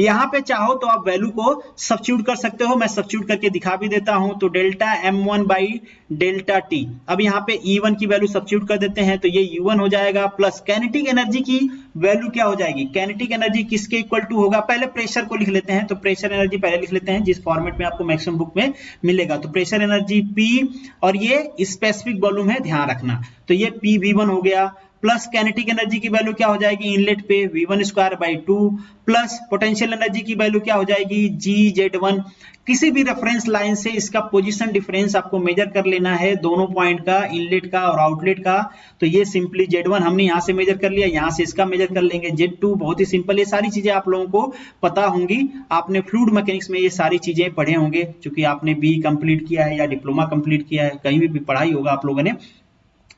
S1: यहाँ पे चाहो तो आप वैल्यू को सब्स्टिट्यूट कर सकते हो, मैं सब्स्टिट्यूट करके दिखा भी देता हूं। तो delta M1 by delta T, अब यहाँ पे E1 की वैल्यू सब्स्टिट्यूट कर देते हैं, तो ये U1 हो जाएगा, प्लस काइनेटिक एनर्जी की वैल्यू क्या हो जाएगी, काइनेटिक एनर्जी किसके इक्वल टू होगा, पहले प्रेशर को लिख लेते हैं। तो प्रेशर एनर्जी पहले लिख लेते हैं, जिस फॉर्मेट में आपको मैक्सिमम बुक में मिलेगा। तो प्रेशर एनर्जी P, और ये स्पेसिफिक वॉल्यूम है, ध्यान रखना। तो ये PV1 हो गया, प्लस काइनेटिक एनर्जी की वैल्यू क्या हो जाएगी इनलेट पे, V1 square by 2, plus potential energy की वैल्यू क्या हो जाएगी, GZ1। किसी भी रेफरेंस लाइन से इसका पोजीशन डिफरेंस आपको मेजर कर लेना है, दोनों पॉइंट का, इनलेट का और आउटलेट का। तो ये सिंपली Z1 हमने यहां से मेजर कर लिया, यहां से इसका मेजर कर लेंगे Z2। बहुत ही सिंपल, ये सारी चीजें आप लोगों को पता होंगी, आपने फ्लूइड मैकेनिक्स में ये सारी चीजें पढ़े होंगे, क्योंकि आपने BE कंप्लीट किया है या डिप्लोमा कंप्लीट किया है, कहीं भी पढ़ाई होगा आप लोगों ने।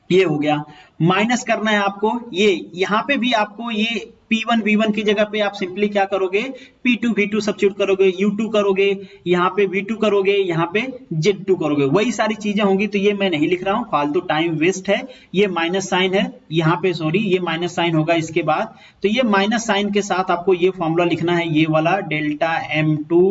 S1: ये हो गया, माइनस करना है आपको, ये यहाँ पे भी आपको ये P1 V1 की जगह पे आप सिंपली क्या करोगे, P2 V2 सब्स्टिट्यूट करोगे, U2 करोगे, यहाँ पे V2 करोगे, यहाँ पे Z2 करोगे, वही सारी चीजें होंगी। तो ये मैं नहीं लिख रहा हूँ, फालतू टाइम वेस्ट है। ये माइनस साइन है यहाँ पे, सॉरी, ये माइनस साइन होगा इसके बाद। तो ये माइनस साइन के साथ आपको ये फॉर्मूला लिखना है, ये वाला delta M2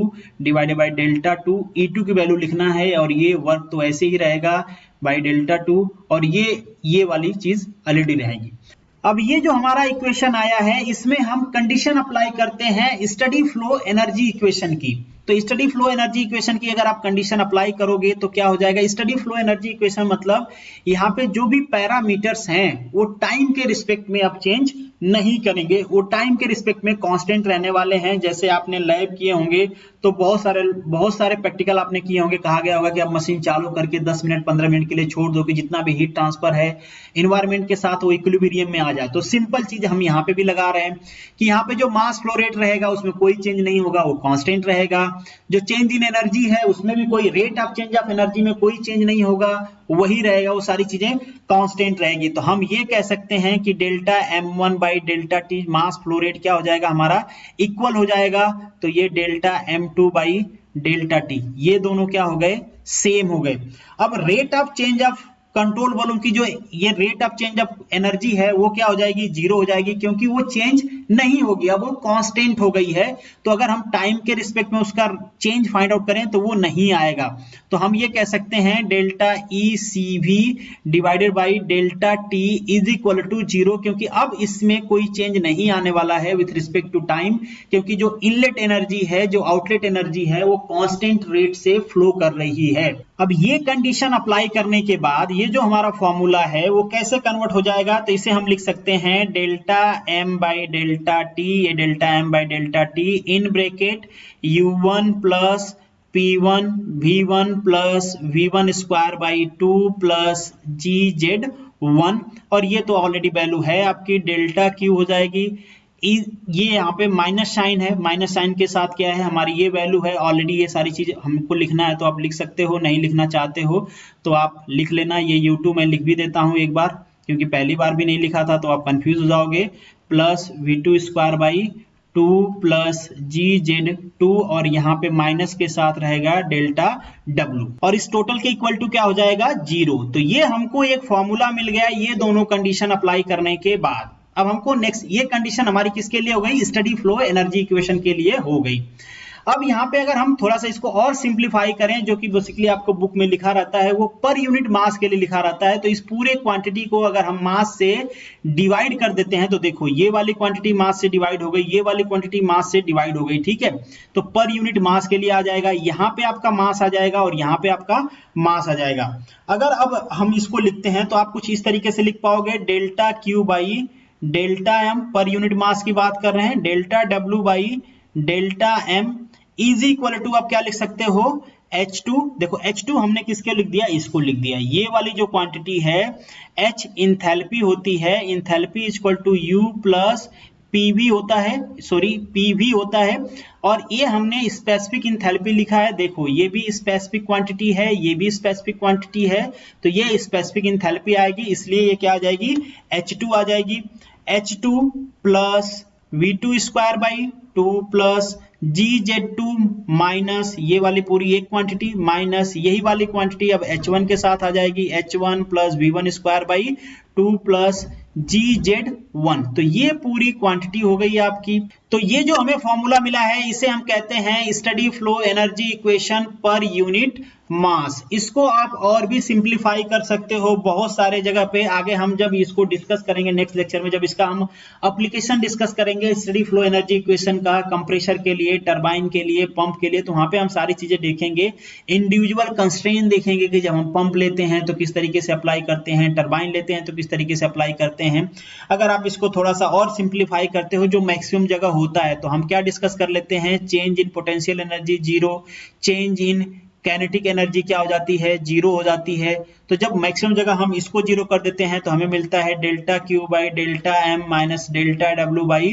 S1: divided by delta 2, E2 की वैल्यू लिखना है, और ये वर्क तो ऐसे ही रहेगा बाई डेल्टा 2, और ये वाली चीज ऑलरेडी रहेगी। अब ये जो हमारा इक्वेशन आया है, इसमें हम कंडीशन अप्लाई करते हैं स्टडी फ्लो एनर्जी इक्वेशन की। तो स्टडी फ्लो एनर्जी इक्वेशन की अगर आप कंडीशन अप्लाई करोगे तो क्या हो जाएगा, स्टडी फ्लो एनर्जी इक्वेशन मतलब यहाँ पे जो भी पैरामीटर्स हैं वो टाइम के रिस्पेक्ट में आप चेंज नहीं करेंगे, वो टाइम के रिस्पेक्ट में कांस्टेंट रहने वाले हैं। जैसे आपने लैब किए होंगे तो बहुत सारे प्रैक्टिकल आपने किए होंगे, कहा गया होगा कि आप मशीन चालू करके 10 मिनट 15 मिनट के लिए छोड़ दो कि जितना भी हीट ट्रांसफर है इन्वायरमेंट के साथ वो इक्विलिब्रियम में आ जाए। तो सिंपल चीज हम यहाँ पे भी लगा रहे हैं कि यहाँ पे जो मास फ्लो रेट रहेगा उसमें कोई चेंज नहीं होगा, वो कांस्टेंट रहेगा। जो चेंज इन एनर्जी है उसमें भी कोई rate of change of energy में कोई चेंज नहीं होगा, वही रहेगा, वो सारी चीजें कांस्टेंट रहेगी। तो हम ये कह सकते हैं कि delta M1 by delta T mass flow rate क्या हो जाएगा हमारा, इक्वल हो जाएगा। तो ये delta M2 by delta T, ये दोनों क्या हो गए, सेम हो गए। अब rate of change of control volume की जो ये rate of change of energy है वो क्या हो जाएगी, जीरो हो जाएगी, क्योंकि वो चेंज नहीं होगी, अब वो कांस्टेंट हो गई है। तो अगर हम टाइम के रिस्पेक्ट में उसका चेंज फाइंड आउट करें तो वो नहीं आएगा। तो हम ये कह सकते हैं delta e c v divided by delta T is equal to zero, क्योंकि अब इसमें कोई चेंज नहीं आने वाला है विथ रिस्पेक्ट टू टाइम, क्योंकि जो इनलेट एनर्जी है, जो आउटलेट एनर्जी है, वो कांस्टेंट रेट से फ्लो कर रही है। अब ये कंडीशन अप्लाई करने के बाद ये जो हमारा फॉर्मूला है वो कैसे कन्वर्ट हो जाएगा, तो इसे हम लिख सकते हैं delta M by delta T, ये delta M by delta T in bracket u1 plus P1 V1 plus V1 square by 2 plus GZ1, और ये तो ऑलरेडी वैल्यू है आपकी, डेल्टा Q हो जाएगी, ये यहाँ पे माइनस साइन है, माइनस साइन के साथ क्या है हमारी ये वैल्यू है ऑलरेडी। ये सारी चीज हमको लिखना है तो आप लिख सकते हो, नहीं लिखना चाहते हो तो आप लिख लेना। ये U2 मैं लिख भी देता हूँ एक बार, क्योंकि पहली बार भी नहीं लिखा था तो आप कंफ्यूज हो जाओगे, plus V2 square by 2 plus GZ2, और यहाँ पे माइनस के साथ रहेगा डेल्टा W, और इस टोटल के इक्वल टू क्या हो जाएगा, जीरो। तो ये हमको एक फॉर्मूला मिल गया ये दोनों कंडीशन अप्लाई करने के बाद। अब हमको नेक्स्ट, ये कंडीशन हमारी किसके लिए हो गई, स्टडी फ्लो एनर्जी इक्वेशन के लिए हो गई। अब यहाँ पे अगर हम थोड़ा सा इसको और सिंप्लीफाई करें, जो कि बेसिकली आपको बुक में लिखा रहता है, वो पर यूनिट मास के लिए लिखा रहता है, तो इस पूरे क्वांटिटी को अगर हम मास से डिवाइड कर देते हैं तो देखो ये वाली क्वांटिटी मास से डिवाइड हो गई, ये वाली क्वांटिटी मास से डिवाइड हो गई, ठीक है। तो पर यूनिट मास के लिए आ जाएगा, यहाँ पे आपका मास आ जाएगा और यहाँ पे आपका मास आ जाएगा। अगर अब हम इसको लिखते हैं तो आप कुछ इस तरीके से लिख पाओगे, delta q by delta m, per unit mass की बात कर रहे हैं, डेल्टा डब्ल्यू by delta m is equal to, आप क्या लिख सकते हो, H2। देखो H2 हमने किसके लिख दिया, इसको लिख दिया। ये वाली जो क्वांटिटी है H इंथैल्पी होती है, enthalpy is equal to U plus PV होता है, सॉरी PV होता है, और ये हमने स्पेसिफिक इंथैल्पी लिखा है। देखो ये भी स्पेसिफिक क्वांटिटी है, ये भी स्पेसिफिक क्वांटिटी है, तो ये स्पेसिफिक इंथैल्पी आएगी, इसलिए ये क्या आ जाएगी, H2 आ जाएगी। H2 plus V2 square by 2 plus GZ2 minus ये वाली पूरी एक क्वांटिटी माइनस यही वाली क्वांटिटी अब H1 के साथ आ जाएगी, H1 plus V1 square by 2 plus GZ1। तो ये पूरी क्वांटिटी हो गई आपकी। तो ये जो हमें फॉर्मूला मिला है इसे हम कहते हैं स्टडी फ्लो एनर्जी इक्वेशन पर यूनिट मास। इसको आप और भी सिंप्लीफाई कर सकते हो बहुत सारे जगह पे। आगे हम जब इसको डिस्कस करेंगे नेक्स्ट लेक्चर में, जब इसका हम एप्लीकेशन डिस्कस करेंगे स्टडी फ्लो एनर्जी इक्वेशन का, कंप्रेसर के लिए, टरबाइन के लिए, पंप के लिए, तो वहां पे हम सारी चीजें देखेंगे। इंडिविजुअल कंस्ट्रेंट देखेंगे कि जब हम पंप लेते हैं तो किस तरीके से अप्लाई करते हैं, टरबाइन लेते हैं तो किस तरीके से अप्लाई करते हैं। अगर आप इसको थोड़ा सा और सिंप्लीफाई करते हो, जो मैक्सिमम जगह होता है, तो हम क्या डिस्कस कर लेते हैं, change in potential energy zero, change in kinetic energy क्या हो जाती है, जीरो हो जाती है। तो जब मैक्सिमम जगह हम इसको जीरो कर देते हैं तो हमें मिलता है delta q by delta m minus delta डब्ल्यू by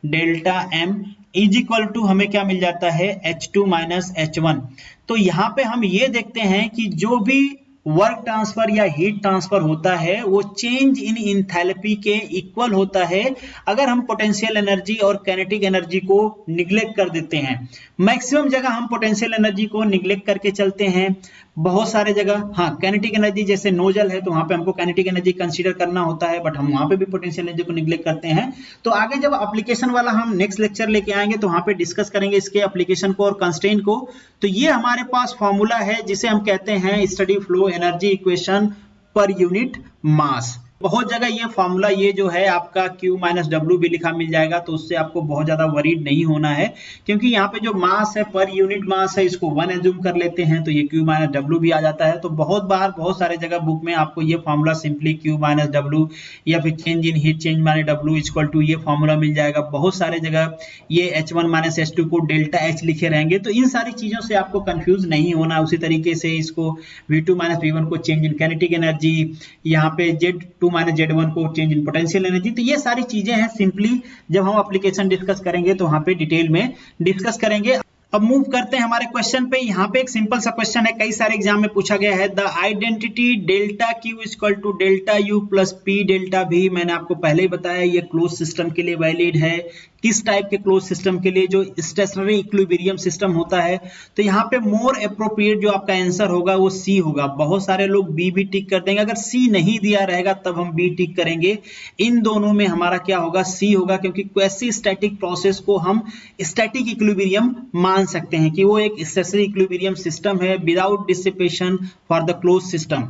S1: delta m is equal to हमें क्या मिल जाता है, H2 माइनस H1। तो यहाँ पे हम ये देखते हैं कि जो भी वर्क ट्रांसफर या हीट ट्रांसफर होता है वो चेंज इन इंथैल्पी के इक्वल होता है अगर हम पोटेंशियल एनर्जी और काइनेटिक एनर्जी को निग्लेक्ट कर देते हैं। मैक्सिमम जगह हम पोटेंशियल एनर्जी को निग्लेक्ट करके चलते हैं, बहुत सारे जगह हाँ काइनेटिक एनर्जी जैसे नोजल है तो वहां पे हमको काइनेटिक एनर्जी कंसीडर करना होता है, बट हम वहां पे भी पोटेंशियल एनर्जी को निग्लेक्ट करते हैं। तो आगे जब एप्लीकेशन वाला हम नेक्स्ट लेक्चर लेके आएंगे तो वहां पे डिस्कस करेंगे इसके एप्लीकेशन को और कंस्ट्रेंट को। तो ये हमारे पास फॉर्मूला है जिसे हम कहते हैं स्टडी फ्लो एनर्जी इक्वेशन पर यूनिट मास। बहुत जगह ये फॉर्मूला ये जो है आपका Q माइनस डब्ल्यू भी लिखा मिल जाएगा, तो उससे आपको बहुत ज्यादा वरीड नहीं होना है, क्योंकि यहाँ पे जो मास है पर यूनिट मास है इसको 1 एज्यूम कर लेते हैं तो ये Q माइनस डब्ल्यू भी आ जाता है। तो बहुत बार बहुत सारे जगह बुक में आपको ये formula simply Q minus W या फिर change in heat change minus W equal to ये फॉर्मूला मिल जाएगा। बहुत सारे जगह ये H1 माइनस H2 को डेल्टा H लिखे रहेंगे, तो इन सारी चीजों से आपको कंफ्यूज नहीं होना। उसी तरीके से इसको V2 माइनस V1 को चेंज इन काइनेटिक एनर्जी, यहाँ पे Z2 माइनस Z1 को चेंज इन पोटेंशियल एनर्जी। तो ये सारी चीजें हैं, सिंपली जब हम एप्लीकेशन डिस्कस करेंगे तो वहां पे डिटेल में डिस्कस करेंगे। अब मूव करते हैं हमारे क्वेश्चन पे। यहाँ पे एक सिंपल सा क्वेश्चन है, कई सारे एग्जाम में पूछा गया है। The identity delta Q is equal to delta U plus P delta भी। मैंने आपको पहले ही बताया ये क्लोज सिस्टम के लिए वैलिड है। किस टाइप के क्लोज सिस्टम के लिए? जो स्टेशनरी इक्विलिब्रियम सिस्टम होता है। तो यहाँ पे मोर अप्रोप्रिएट जो आपका आंसर होगा वो सी होगा। बहुत सारे लोग बी भी टिक कर देंगे, अगर सी नहीं दिया रहेगा तब हम बी टिक करेंगे। इन दोनों में हमारा क्या होगा? सी होगा, क्योंकि क्वेसी स्टैटिक प्रोसेस को हम स्टैटिक इक्विलिब्रियम मान सकते हैं कि वो एक स्टेशनरी इक्विलिब्रियम सिस्टम है without dissipation for the close system.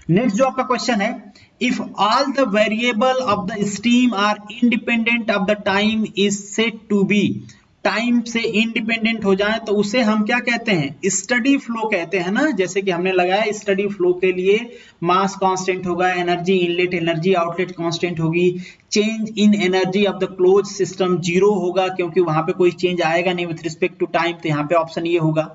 S1: Next जो आपका क्वेश्चन है, if all the variable of the stream are independent of the time is said to be, time से इंडिपेंडेंट हो जाए तो उसे हम क्या कहते हैं? स्टडी फ्लो कहते हैं ना। जैसे कि हमने लगाया स्टडी फ्लो के लिए मास कांस्टेंट होगा, energy inlet energy outlet constant होगी, change in energy of the close system zero होगा, क्योंकि वहां पे कोई चेंज आएगा नहीं विथ रिस्पेक्ट टू टाइम। तो यहाँ पे ऑप्शन ये होगा।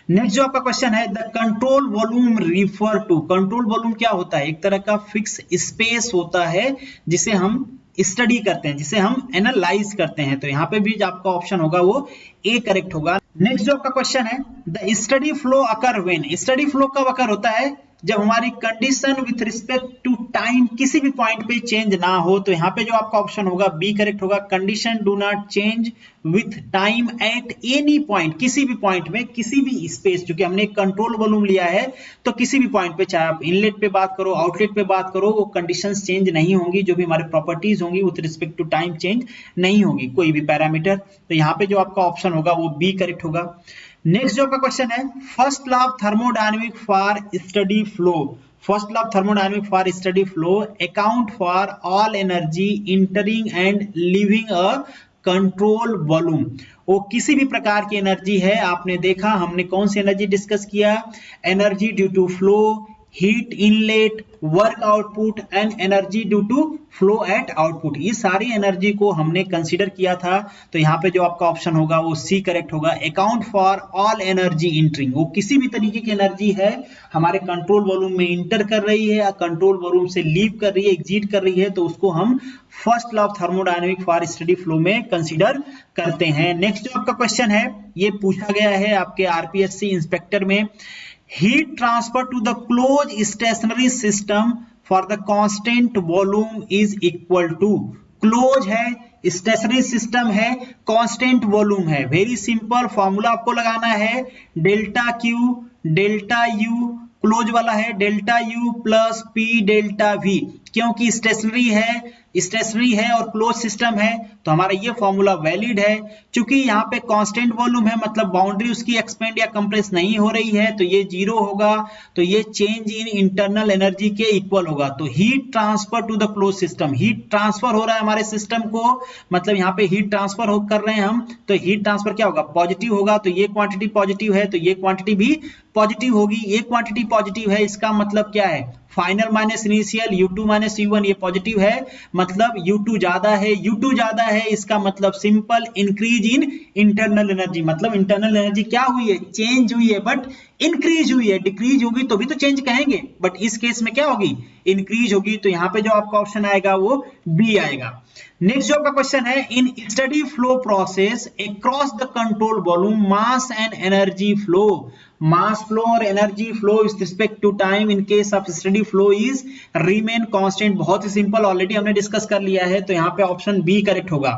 S1: नेक्स्ट जो आपका क्वेश्चन है, the control volume refer to. Control volume क्या होता है? एक तरह का फिक्स स्पेस होता है जिसे हम स्टडी करते हैं, जिसे हम एनालाइज करते हैं। तो यहाँ पे भी आपका ऑप्शन होगा वो ए करेक्ट होगा। नेक्स्ट जो आपका क्वेश्चन है, the steady flow occur when. Steady flow कब अकर होता है? जब हमारी condition with respect to time किसी भी पॉइंट पे चेंज ना हो। तो यहाँ पे जो आपका ऑप्शन होगा बी करेक्ट होगा। Condition do not change with time at any point, किसी भी पॉइंट में किसी भी स्पेस, क्योंकि हमने कंट्रोल वॉल्यूम लिया है तो किसी भी पॉइंट पे, चाहे आप इनलेट पे बात करो आउटलेट पे बात करो, वो कंडीशंस चेंज नहीं होंगी। जो भी हमारे प्रॉपर्टीज होंगी with respect to time change नहीं होगी, कोई भी पैरामीटर। तो यहाँ पे जो आपका ऑप्शन होगा वो बी करेक्ट होगा। नेक्स्ट जो आपका क्वेश्चन है, first law of thermodynamic for steady flow. First law of thermodynamic for steady flow account for all energy entering and leaving a control volume. वो किसी भी प्रकार की एनर्जी है। आपने देखा हमने कौन सी एनर्जी डिस्कस किया? Energy due to flow, heat inlet, work output and energy due to flow at output. ये सारी एनर्जी को हमने कंसीडर किया था। तो यहाँ पे जो आपका ऑप्शन होगा वो सी करेक्ट होगा। Account for all energy entering, वो किसी भी तरीके की एनर्जी है हमारे कंट्रोल वॉल्यूम में इंटर कर रही है या कंट्रोल वॉल्यूम से लीव कर रही है, एग्जिट कर रही है, तो उसको हम first law of thermodynamic for steady flow में कंसीडर करते हैं। नेक्स्ट जो आपका क्वेश्चन है, ये पूछा गया है आपके आरपीएससी इंस्पेक्टर में। Heat transfer to the closed stationary system for the constant volume is equal to, close है, स्टेशनरी सिस्टम है, कांस्टेंट वॉल्यूम है। वेरी सिंपल फॉर्मूला आपको लगाना है, delta Q delta U, close वाला है delta U plus P delta we. क्योंकि stationery है और क्लोज सिस्टम है तो हमारा ये फॉर्मूला वैलिड है। क्योंकि यहाँ पे कांस्टेंट वॉल्यूम है मतलब बाउंड्री उसकी एक्सपेंड या कंप्रेस नहीं हो रही है, तो ये जीरो होगा। तो ये चेंज इन इंटरनल एनर्जी के इक्वल होगा। तो heat transfer to the close system, heat transfer हो रहा है हमारे सिस्टम को, मतलब यहाँ पे हीट ट्रांसफर कर रहे हैं हम, तो हीट ट्रांसफर क्या होगा? पॉजिटिव होगा। तो ये क्वांटिटी पॉजिटिव है तो ये क्वांटिटी भी पॉजिटिव होगी। ये क्वांटिटी पॉजिटिव है, इसका मतलब क्या है? Final minus initial, U2 minus U1 ये पॉजिटिव है, मतलब U2 ज्यादा है। U2 ज्यादा है इसका मतलब simple increase in internal energy, मतलब इंटरनल एनर्जी क्या हुई है? चेंज हुई है, बट इंक्रीज हुई है। डिक्रीज होगी तो भी तो चेंज कहेंगे, बट इस केस में क्या होगी? इंक्रीज होगी। तो यहाँ पे जो आपका ऑप्शन आएगा वो बी आएगा। नेक्स्ट जो आपका क्वेश्चन है, in steady flow process across the control volume mass and energy flow. Mass flow और energy flow with respect to time in case of steady flow is remain constant. बहुत ही simple, already हमने discuss कर लिया है। तो यहाँ पे ऑप्शन बी करेक्ट होगा।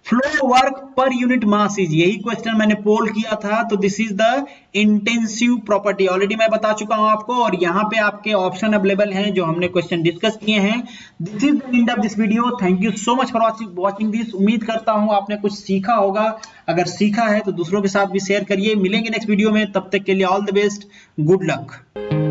S1: Flow work per unit mass is, यही क्वेश्चन मैंने पोल किया था। तो this is the intensive property, already मैं बता चुका हूं आपको। और यहाँ पे आपके ऑप्शन अवेलेबल हैं जो हमने क्वेश्चन डिस्कस किए हैं। This is the end of this video. Thank you so much for watching this. उम्मीद करता हूं आपने कुछ सीखा होगा। अगर सीखा है तो दूसरों के साथ भी शेयर करिए। मिलेंगे नेक्स्ट वीडियो में, तब तक के लिए all the best, good luck.